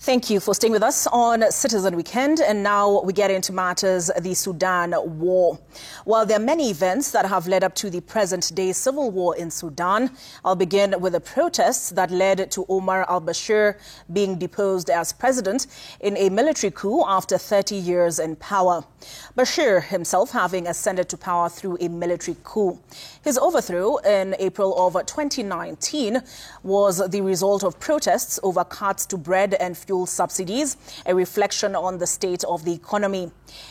Thank you for staying with us on Citizen Weekend. And now we get into matters, the Sudan war. While there are many events that have led up to the present-day civil war in Sudan, I'll begin with the protests that led to Omar al-Bashir being deposed as president in a military coup after 30 years in power. Bashir himself having ascended to power through a military coup. His overthrow in April of 2019 was the result of protests over cuts to bread and fuel subsidies, a reflection on the state of the economy.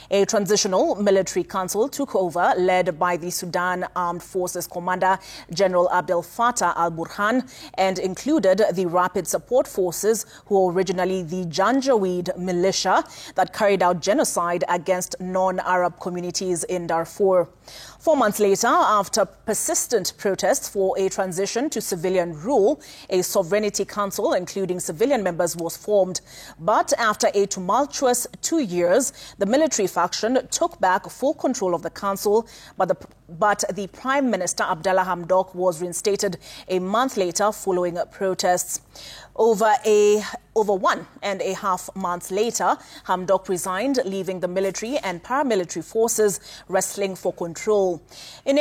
A transitional military council took over, led by the Sudan Armed Forces Commander General Abdel Fattah al-Burhan, and included the Rapid Support Forces, who were originally the Janjaweed militia that carried out genocide against non-Arab communities in Darfur. 4 months later, after persistent protests for a transition to civilian rule, a sovereignty council, including civilian members, was formed. But after a tumultuous 2 years, the military faction took back full control of the council, but the Prime Minister Abdallah Hamdok was reinstated a month later following protests. Over 1.5 months later, Hamdok resigned, leaving the military and paramilitary forces wrestling for control. On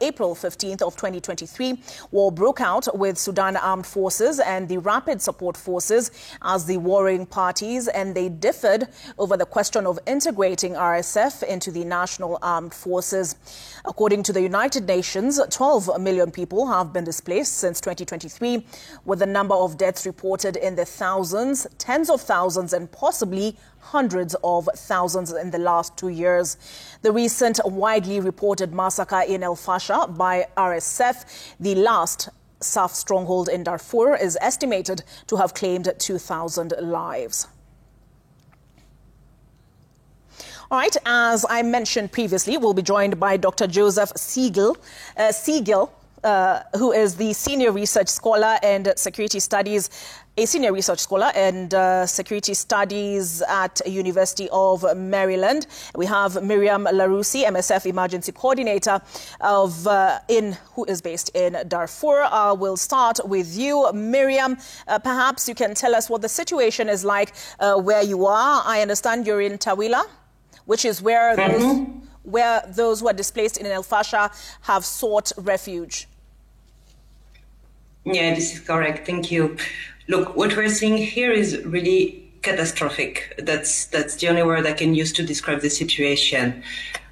April 15th of 2023, war broke out with Sudan Armed Forces and the Rapid Support Forces as the warring parties, and they differed over the question of integrating RSF into the National Armed Forces. According to the United Nations, 12 million people have been displaced since 2023, with the number of deaths reported in the thousands, tens of thousands, and possibly hundreds of thousands in the last 2 years. The recent widely reported massacre in al-Bashir by RSF, the last SAF stronghold in Darfur, is estimated to have claimed 2,000 lives. All right, as I mentioned previously, we'll be joined by Dr. Joseph Siegel, who is the Senior Research Scholar and Security Studies, Security Studies at University of Maryland. We have Miriam Larousi, MSF Emergency Coordinator who is based in Darfur. We'll start with you, Miriam. Perhaps you can tell us what the situation is like where you are. I understand you're in Tawila, which is where those who are displaced in al-Bashir have sought refuge. Yeah, this is correct. Thank you. Look, what we're seeing here is really catastrophic. That's the only word I can use to describe the situation.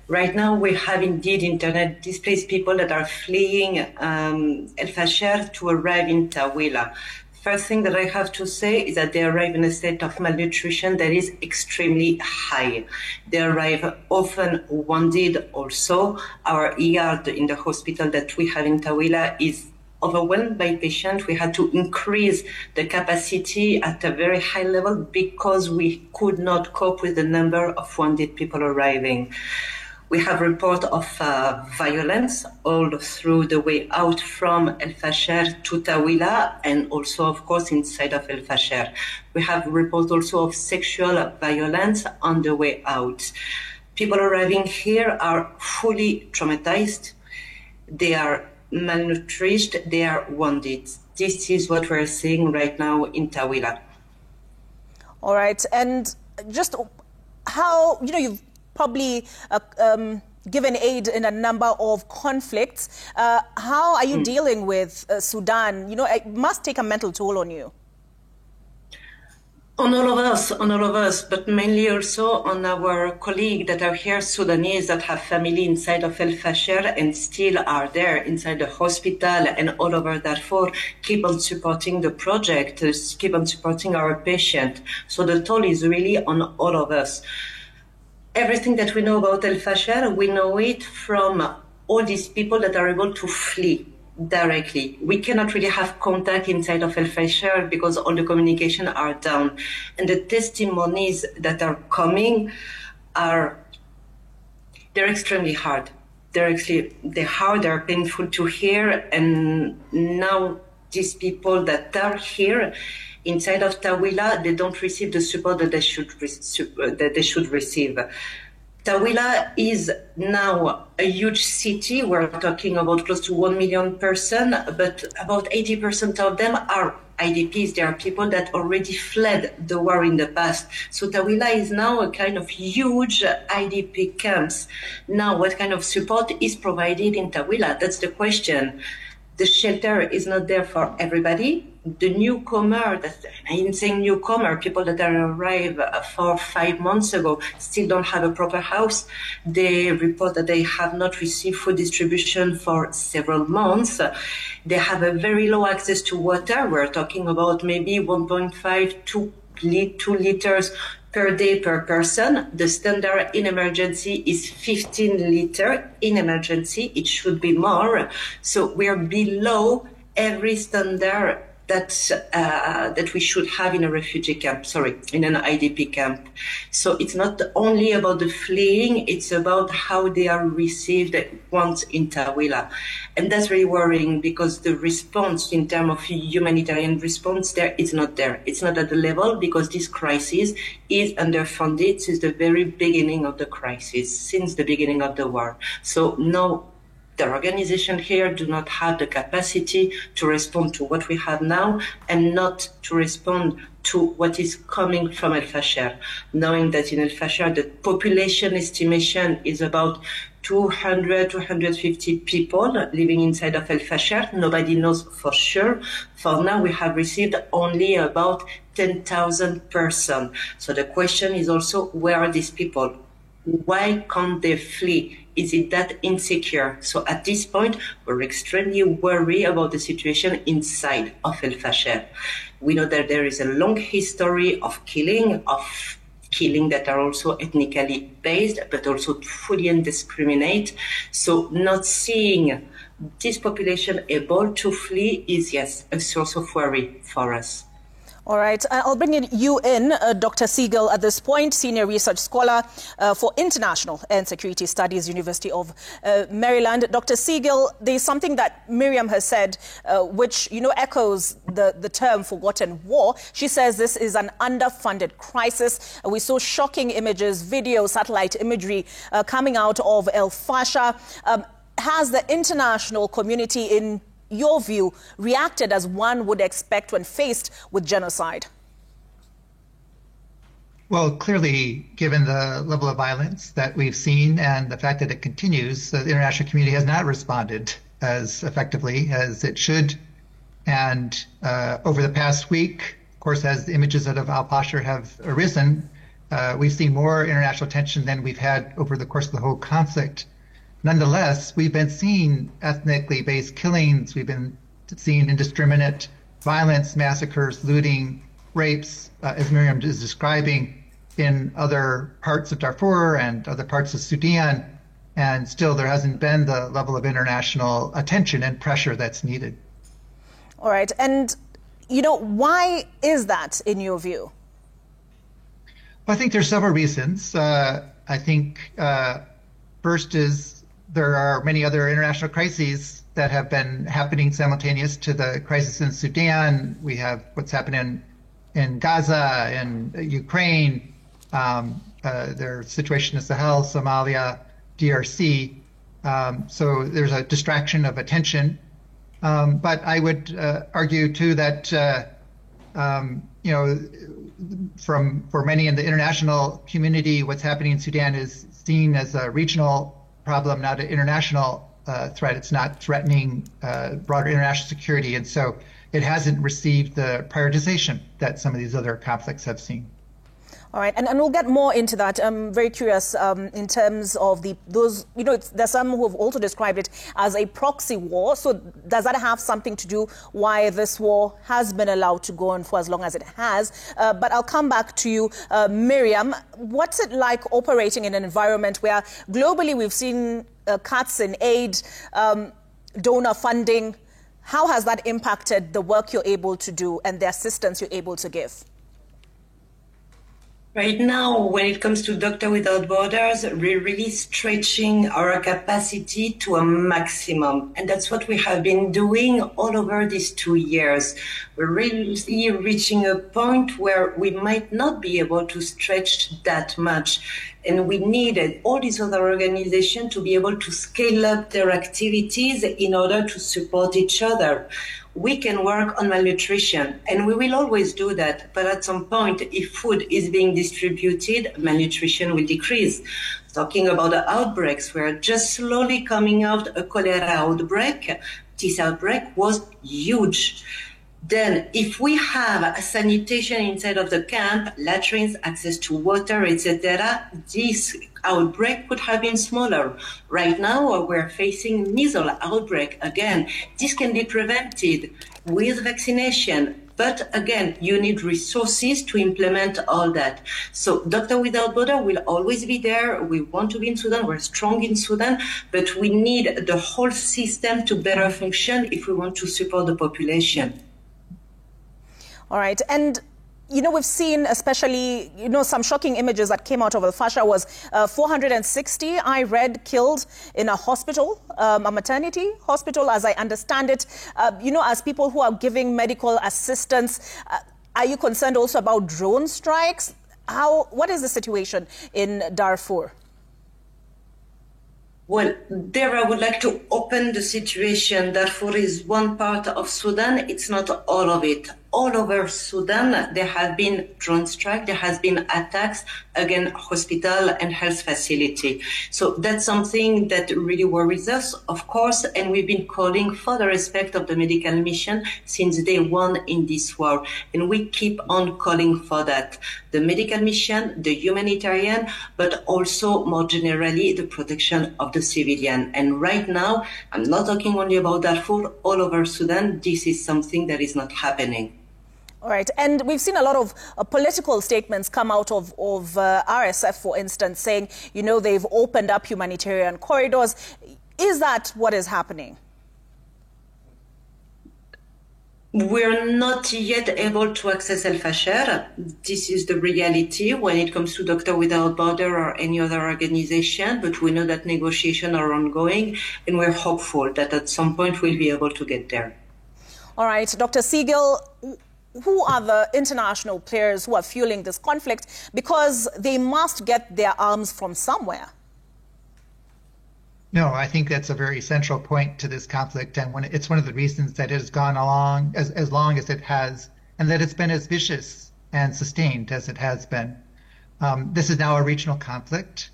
Right now, we have indeed internet displaced people that are fleeing al-Bashir to arrive in Tawila. First thing that I have to say is that they arrive in a state of malnutrition that is extremely high. They arrive often wounded also. Our ER in the hospital that we have in Tawila is overwhelmed by patients. We had to increase the capacity at a very high level because we could not cope with the number of wounded people arriving. We have reports of violence all through the way out from al-Bashir to Tawila, and also, of course, inside of al-Bashir. We have reports also of sexual violence on the way out. People arriving here are fully traumatized. They are malnourished. They are wounded. This is what we're seeing right now in Tawila. All right. And just how, you've probably given aid in a number of conflicts. How are you dealing with Sudan? It must take a mental toll on you. On all of us, but mainly also on our colleagues that are here, Sudanese, that have family inside of al-Bashir and still are there inside the hospital and all over Darfur, keep on supporting the project, keep on supporting our patient. So the toll is really on all of us. Everything that we know about al-Bashir, we know it from all these people that are able to flee directly. We cannot really have contact inside of al-Bashir because all the communication are down. And the testimonies that are coming they're extremely hard. They're hard, they're painful to hear. And now these people that are here inside of Tawila, they don't receive the support that they should receive. Tawila is now a huge city. We're talking about close to 1 million persons, but about 80% of them are IDPs. There are people that already fled the war in the past. So Tawila is now a kind of huge IDP camps. Now, what kind of support is provided in Tawila? That's the question. The shelter is not there for everybody. The newcomer, I'm saying newcomer, people that arrived 4 or 5 months ago still don't have a proper house. They report that they have not received food distribution for several months. They have a very low access to water. We're talking about maybe 1.5 to 2 liters per day per person. The standard in emergency is 15 liters. In emergency, it should be more. So we are below every standard that we should have in a refugee camp, in an IDP camp. So it's not only about the fleeing, it's about how they are received once in Tawila. And that's very worrying because the response in terms of humanitarian response there is not there. It's not at the level because this crisis is underfunded since the very beginning of the crisis, since the beginning of the war. So no, the organization here do not have the capacity to respond to what we have now and not to respond to what is coming from al-Bashir, knowing that in al-Bashir the population estimation is about 200, 250 people living inside of al-Bashir. Nobody knows for sure. For now, we have received only about 10,000 persons. So the question is also, where are these people? Why can't they flee? Is it that insecure? So at this point, we're extremely worried about the situation inside of al-Bashir. We know that there is a long history of killing that are also ethnically based, but also fully indiscriminate. So not seeing this population able to flee is, yes, a source of worry for us. All right. I'll bring you in, Dr. Siegel, at this point, Senior Research Scholar for International and Security Studies, University of Maryland. Dr. Siegel, there's something that Miriam has said, which, echoes the term forgotten war. She says this is an underfunded crisis. We saw shocking images, video, satellite imagery coming out of al-Bashir. Has the international community, in your view, reacted as one would expect when faced with genocide? Well, clearly, given the level of violence that we've seen and the fact that it continues, the international community has not responded as effectively as it should. And over the past week, of course, as the images out of al-Bashir have arisen, we've seen more international tension than we've had over the course of the whole conflict. Nonetheless, we've been seeing ethnically based killings. We've been seeing indiscriminate violence, massacres, looting, rapes, as Miriam is describing, in other parts of Darfur and other parts of Sudan. And still, there hasn't been the level of international attention and pressure that's needed. All right. And, why is that, in your view? Well, I think there's several reasons. I think first is, there are many other international crises that have been happening simultaneous to the crisis in Sudan. We have what's happening in Gaza, in Ukraine, their situation in Sahel, Somalia, DRC. So there's a distraction of attention. But I would argue, too, that, for many in the international community, what's happening in Sudan is seen as a regional problem, not an international threat. It's not threatening broader international security. And so it hasn't received the prioritization that some of these other conflicts have seen. All right, and we'll get more into that. I'm very curious in terms of those, there's some who have also described it as a proxy war. So does that have something to do why this war has been allowed to go on for as long as it has? But I'll come back to you, Miriam. What's it like operating in an environment where globally we've seen cuts in aid, donor funding? How has that impacted the work you're able to do and the assistance you're able to give? Right now, when it comes to Doctors Without Borders, we're really stretching our capacity to a maximum. And that's what we have been doing all over these 2 years. We're really reaching a point where we might not be able to stretch that much. And we needed all these other organizations to be able to scale up their activities in order to support each other. We can work on malnutrition, and we will always do that. But at some point, if food is being distributed, malnutrition will decrease. Talking about the outbreaks, we're just slowly coming out a cholera outbreak. This outbreak was huge. Then, if we have a sanitation inside of the camp, latrines, access to water, etc., this outbreak could have been smaller. Right now, we're facing measles outbreak again. This can be prevented with vaccination. But again, you need resources to implement all that. So Doctor Without Border will always be there. We want to be in Sudan. We're strong in Sudan, but we need the whole system to better function if we want to support the population. All right. And, you know, we've seen especially, you know, some shocking images that came out of Al-Bashir was 460, I read, killed in a hospital, a maternity hospital, as I understand it. You know, as people who are giving medical assistance, are you concerned also about drone strikes? What is the situation in Darfur? Well, there I would like to open the situation. Darfur is one part of Sudan. It's not all of it. All over Sudan, there have been drone strikes, there has been attacks against hospital and health facility. So that's something that really worries us, of course, and we've been calling for the respect of the medical mission since day one in this war. And we keep on calling for that. The medical mission, the humanitarian, but also more generally, the protection of the civilian. And right now, I'm not talking only about Darfur, all over Sudan, this is something that is not happening. All right. And we've seen a lot of political statements come out of RSF, for instance, saying, you know, they've opened up humanitarian corridors. Is that what is happening? We're not yet able to access al-Bashir. This is the reality when it comes to Doctor Without Border or any other organization, but we know that negotiations are ongoing, and we're hopeful that at some point we'll be able to get there. All right. Dr. Siegel, who are the international players who are fueling this conflict? Because they must get their arms from somewhere. No, I think that's a very central point to this conflict, and it's one of the reasons that it has gone along as long as it has, and that it's been as vicious and sustained as it has been. This is now a regional conflict.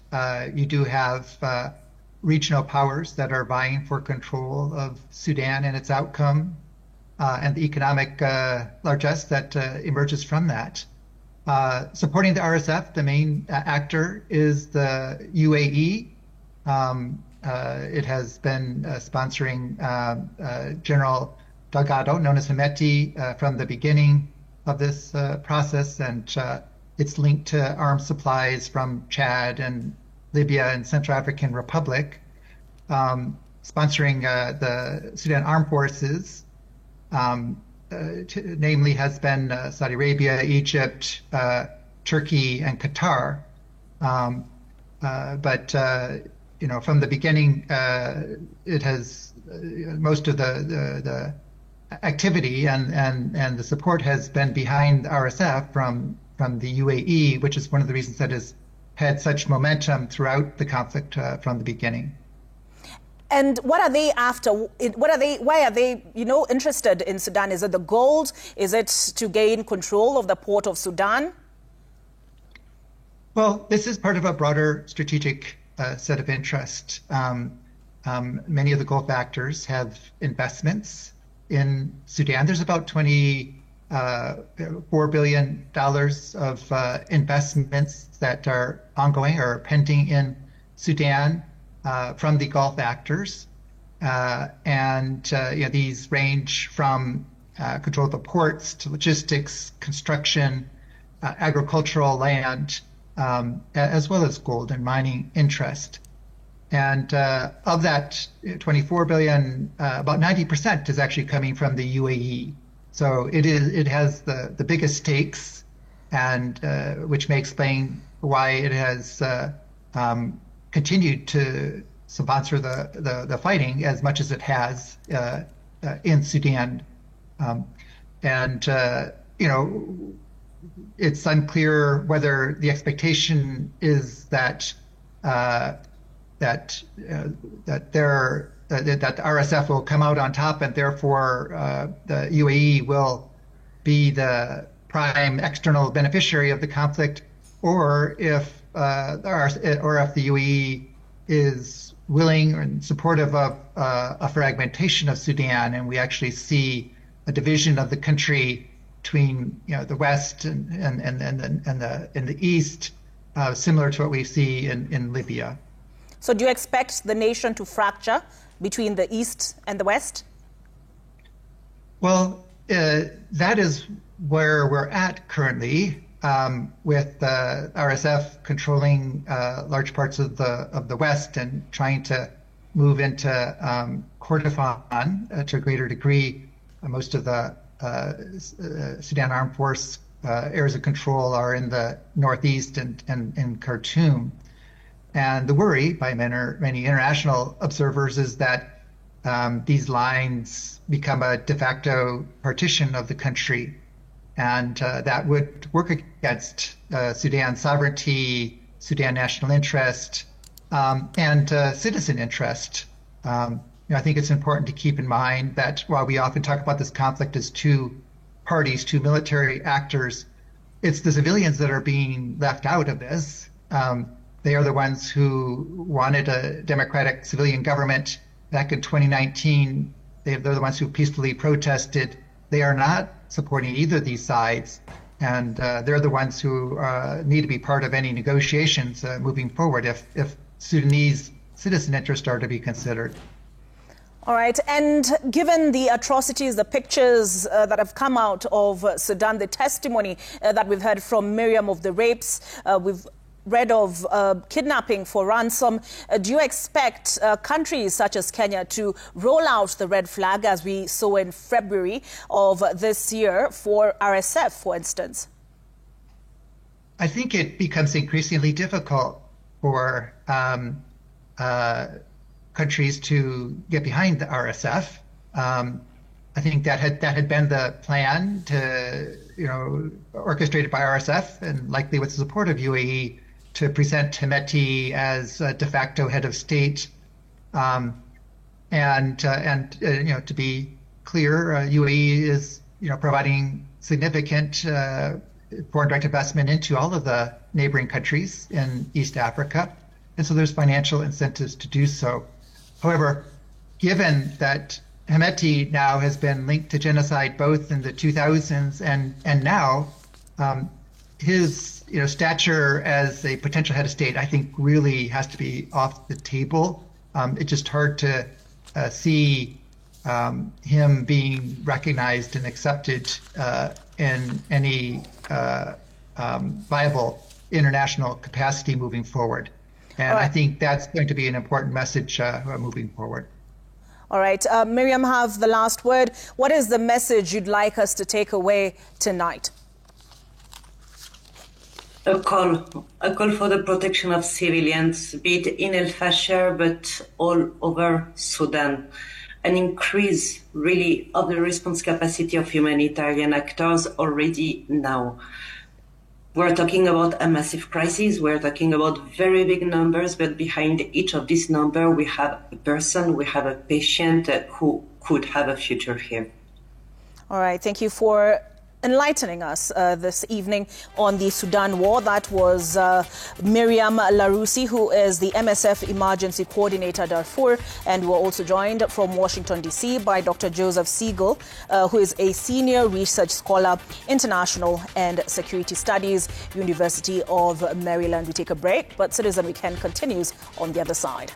You do have regional powers that are vying for control of Sudan and its outcome, and the economic largesse that emerges from that. Supporting the RSF, the main actor is the UAE. It has been sponsoring General Delgado, known as Hemeti, from the beginning of this process, and it's linked to arms supplies from Chad and Libya and Central African Republic, sponsoring the Sudan Armed Forces, namely has been Saudi Arabia, Egypt, Turkey, and Qatar. But you know, from the beginning, it has most of the activity and the support has been behind RSF from the UAE, which is one of the reasons that has had such momentum throughout the conflict from the beginning. And what are they after? Why are they, you know, interested in Sudan? Is it the gold? Is it to gain control of the port of Sudan? Well, this is part of a broader strategic set of interests. Many of the Gulf actors have investments in Sudan. There's about $24 billion of investments that are ongoing or pending in Sudan from the Gulf actors. And you know, these range from control of the ports to logistics, construction, agricultural land, as well as gold and mining interest. And of that 24 billion, about 90% is actually coming from the UAE. So it has the biggest stakes, and which may explain why it has continued to sponsor the fighting as much as it has in Sudan. You know, it's unclear whether the expectation is that that RSF will come out on top, and therefore the UAE will be the prime external beneficiary of the conflict, or if the UAE is willing and supportive of a fragmentation of Sudan, and we actually see a division of the country between the West and the East, similar to what we see in Libya. So do you expect the nation to fracture between the East and the West? Well, that is where we're at currently, with RSF controlling large parts of the West and trying to move into Kordofan to a greater degree. Most of the Sudan Armed Force areas of control are in the northeast and in Khartoum. And the worry by many international observers is that these lines become a de facto partition of the country, and that would work against Sudan's sovereignty, Sudan national interest, and citizen interest. I think it's important to keep in mind that while we often talk about this conflict as two parties, two military actors, it's the civilians that are being left out of this. They are the ones who wanted a democratic civilian government back in 2019. They're the ones who peacefully protested. They are not supporting either of these sides, and they're the ones who need to be part of any negotiations moving forward if Sudanese citizen interests are to be considered. All right. And given the atrocities, the pictures that have come out of Sudan, the testimony that we've heard from Miriam of the rapes, we've read of kidnapping for ransom, do you expect countries such as Kenya to roll out the red flag, as we saw in February of this year for RSF, for instance? I think it becomes increasingly difficult for countries to get behind the RSF. I think that had been the plan orchestrated by RSF and likely with the support of UAE to present Hemeti as de facto head of state, and to be clear, UAE is providing significant foreign direct investment into all of the neighboring countries in East Africa, and so there's financial incentives to do so. However, given that Hemeti now has been linked to genocide both in the 2000s and now, his stature as a potential head of state, I think, really has to be off the table. It's just hard to see him being recognized and accepted in any viable international capacity moving forward. And I think that's going to be an important message moving forward. All right. Miriam, have the last word. What is the message you'd like us to take away tonight? A call for the protection of civilians, be it in al-Bashir, but all over Sudan. An increase, really, of the response capacity of humanitarian actors already now. We're talking about a massive crisis. We're talking about very big numbers, but behind each of these numbers, we have a person, we have a patient who could have a future here. All right. Thank you for enlightening us this evening on the Sudan war. That was Miriam Larousi, who is the MSF Emergency Coordinator Darfur, and we're also joined from Washington, D.C. by Dr. Joseph Siegel, who is a Senior Research Scholar, International and Security Studies, University of Maryland. We take a break, but Citizen Weekend continues on the other side.